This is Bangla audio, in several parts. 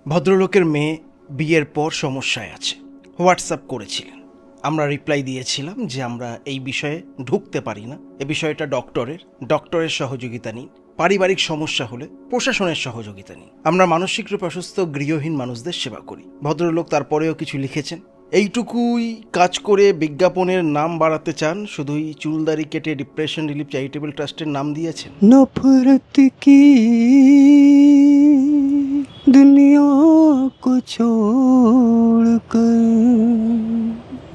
ভদ্রলোকের মেয়ে বিয়ের পর সমস্যায় আছে, হোয়াটসঅ্যাপ করেছিলেন। আমরা রিপ্লাই দিয়েছিলাম যে আমরা এই বিষয়ে ঢুকতে পারি না, এ বিষয়টা ডক্টরের সহযোগিতা নিন। পারিবারিক সমস্যা হলে প্রশাসনের সহযোগিতা নিন। আমরা মানসিক রূপে অসুস্থ গৃহহীন মানুষদের সেবা করি। ভদ্রলোক তারপরেও কিছু লিখেছেন, এইটুকুই কাজ করে বিজ্ঞাপনের নাম বাড়াতে চান, শুধুই চুলদারি কেটে ডিপ্রেশন রিলিফ চ্যারিটেবল ট্রাস্টের নাম দিয়েছেন। नफरत की दुनिया को छोड़कर।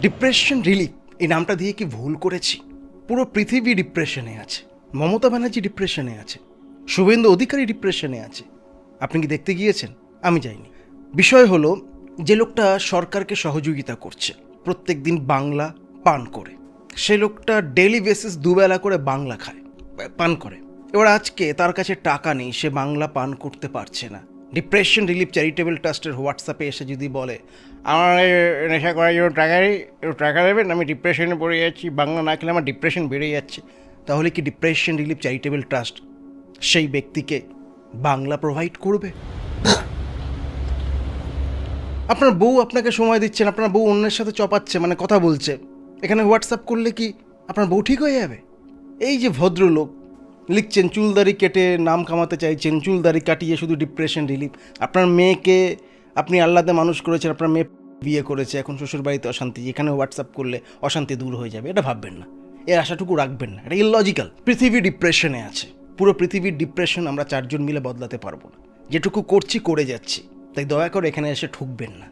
ডিপ্রেশন রিলিফ এই নামটা দিয়ে কি ভুল করেছি? পুরো পৃথিবী ডিপ্রেশনে আছে। মমতা ব্যানার্জি ডিপ্রেশনে আছে, শুভেন্দু অধিকারী ডিপ্রেশনে আছে। আপনি কি দেখতে গিয়েছেন? আমি যাইনি। বিষয় হলো, যে লোকটা সরকারকে সহযোগিতা করছে প্রত্যেক দিন বাংলা পান করে, সে লোকটা ডেইলি বেসিস দুবেলা করে বাংলা খায়, পান করে। এবার আজকে তার কাছে টাকা নেই, সে বাংলা পান করতে পারছে না। ডিপ্রেশন রিলিফ চ্যারিটেবল ট্রাস্টের হোয়াটসঅ্যাপে এসে যদি বলে, আমার নেশা করার জন্য টাকা দেবেন, আমি ডিপ্রেশনে পড়ে যাচ্ছি, বাংলা না খেলে আমার ডিপ্রেশন বেড়ে যাচ্ছে, তাহলে কি ডিপ্রেশন রিলিফ চ্যারিটেবল ট্রাস্ট সেই ব্যক্তিকে বাংলা প্রোভাইড করবে? আপনার বউ আপনাকে সময় দিচ্ছেন, আপনার বউ অন্যের সাথে চপাচ্ছে, মানে কথা বলছে, এখানে হোয়াটসঅ্যাপ করলে কি আপনার বউ ঠিক হয়ে যাবে? এই যে ভদ্রলোক লিখছেন চুলদারি কেটে নাম কামাতে চাইছেন, চুলদারি কাটিয়ে শুধু ডিপ্রেশন রিলিফ। আপনার মেয়েকে আপনি আহ্লাদে মানুষ করেছেন, আপনার মেয়ে বিয়ে করেছে, এখন শ্বশুরবাড়িতে অশান্তি, এখানে হোয়াটসঅ্যাপ করলে অশান্তি দূর হয়ে যাবে, এটা ভাববেন না, এর আশাটুকু রাখবেন না, এটা ইললজিক্যাল। পৃথিবী ডিপ্রেশনে আছে, পুরো পৃথিবীর ডিপ্রেশন আমরা চারজন মিলে বদলাতে পারবো না। যেটুকু করছি করে যাচ্ছি, তাই দয়া করে এখানে এসে ঠুকবেন না।